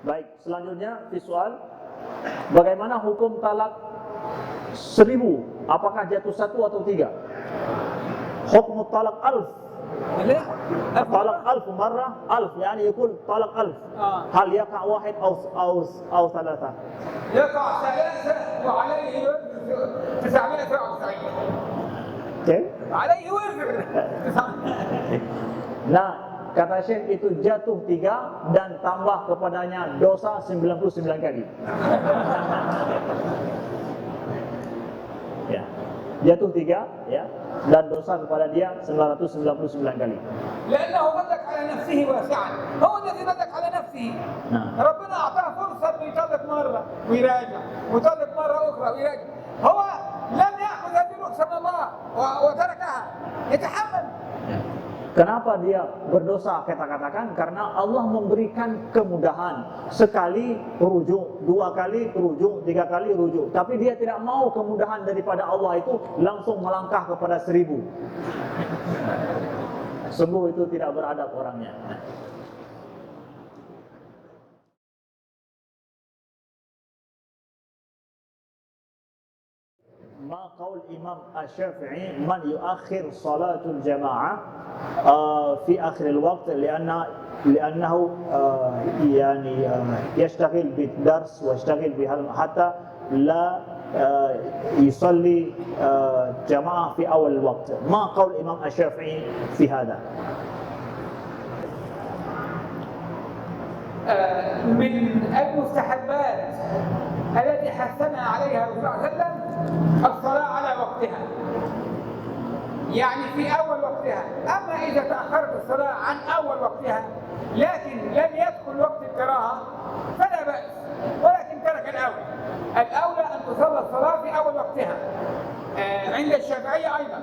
Baik, selanjutnya visual. Bagaimana hukum talak 1000? Apakah jatuh 1 atau 3? Hukum talak 1000. طلق 1000 مرة 1000 يعني يقول طلق 1000. هل يقع واحد أو ثلاثة؟ يقع ثلاثة وعليه 999. Okay. عليه وزر. Nah, kata Syekh itu jatuh 3 dan tambah kepadanya dosa 99 kali. Ya. Jatuh 3 ya, dan dosa kepada dia 999 kali. لأنه مدك على نفسه واسعا، هو الذي مدك على نفسه. ربنا أعطاه فرصة إنه يطلق مرة ويراجع، ويطلق مرة أخرى ويراجع. هو لم يأخذ هذه الرخصة من الله وتركها، يتحمل. Kenapa dia berdosa? Kita katakan karena Allah memberikan kemudahan. Sekali rujuk, 2 kali rujuk, 3 kali rujuk. Tapi dia tidak mau kemudahan daripada Allah itu langsung melangkah kepada 1000. Sungguh itu tidak beradab orangnya. ما قول الإمام الشافعي من يؤخر صلاة الجماعة في آخر الوقت لأنه يعني يشتغل بالدرس ويشتغل حتى لا يصلي جماعة في أول الوقت. ما قول الإمام الشافعي في هذا؟ من المستحبات التي حثنا عليها الرسول صلى الله عليه وسلم الصلاة على وقتها، يعني في أول وقتها. أما إذا تأخرت الصلاة عن أول وقتها لكن لم يدخل وقت الكراهة فلا بأس، ولكن ترك الأولى. الأولى أن تصلى الصلاة في أول وقتها. عند الشافعية أيضا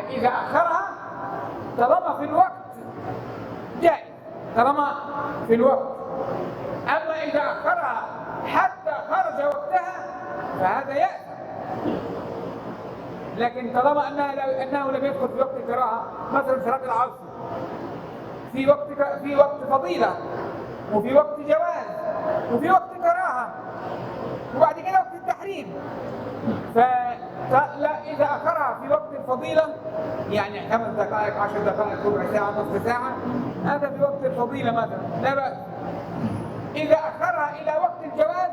إذا أخرها طالما في الوقت جائز، طالما في الوقت. أما إذا أخرها حتى خرج وقتها فهذا يأثم. لكن طالما أنه لم يدخل في وقت الكراهة، مثلا صلاة العصر في وقت فضيلة وفي وقت جواز وفي وقت كراهة وبعد كده وقت التحريم، فلا إذا أخرها في وقت الفضيلة يعني 5 دقائق 10 دقائق ربع ساعة نصف ساعة، هذا في وقت الفضيلة مثلا لا بأس. إذا أخرها إلى وقت الجواز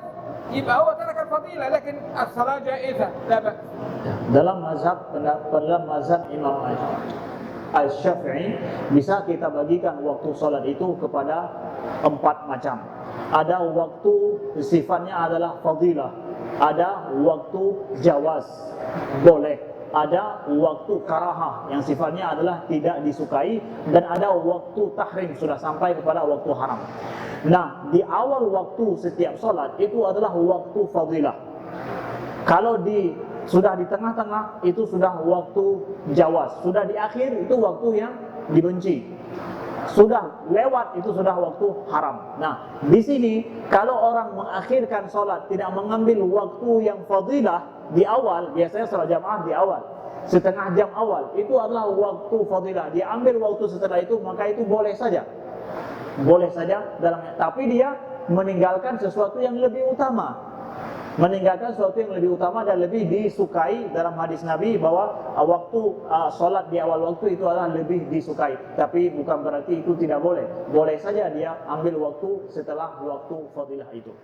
يبقى هو ترك الفضيلة، لكن الصلاة جائزة لا بأس. Dalam mazhab Imam Al-Syafi'i bisa kita bagikan waktu salat itu kepada 4 macam. Ada waktu sifatnya adalah fadilah, ada waktu jawaz, boleh, ada waktu karahah yang sifatnya adalah tidak disukai, dan ada waktu tahrim sudah sampai kepada waktu haram. Nah, di awal waktu setiap salat itu adalah waktu fadilah. Kalau sudah di tengah-tengah itu sudah waktu jawaz, sudah di akhir itu waktu yang dibenci, sudah lewat itu sudah waktu haram. Nah, di sini kalau orang mengakhirkan salat, tidak mengambil waktu yang fadilah di awal, biasanya salat jamaah di awal, setengah jam awal itu adalah waktu fadilah. Dia ambil waktu setelah itu, maka itu boleh saja dalamnya. Tapi dia meninggalkan sesuatu yang lebih utama. Dan lebih disukai. Dalam hadis Nabi bahwa waktu solat di awal waktu itu adalah lebih disukai. Tapi bukan berarti itu tidak boleh. Boleh saja dia ambil waktu setelah waktu fadilah itu.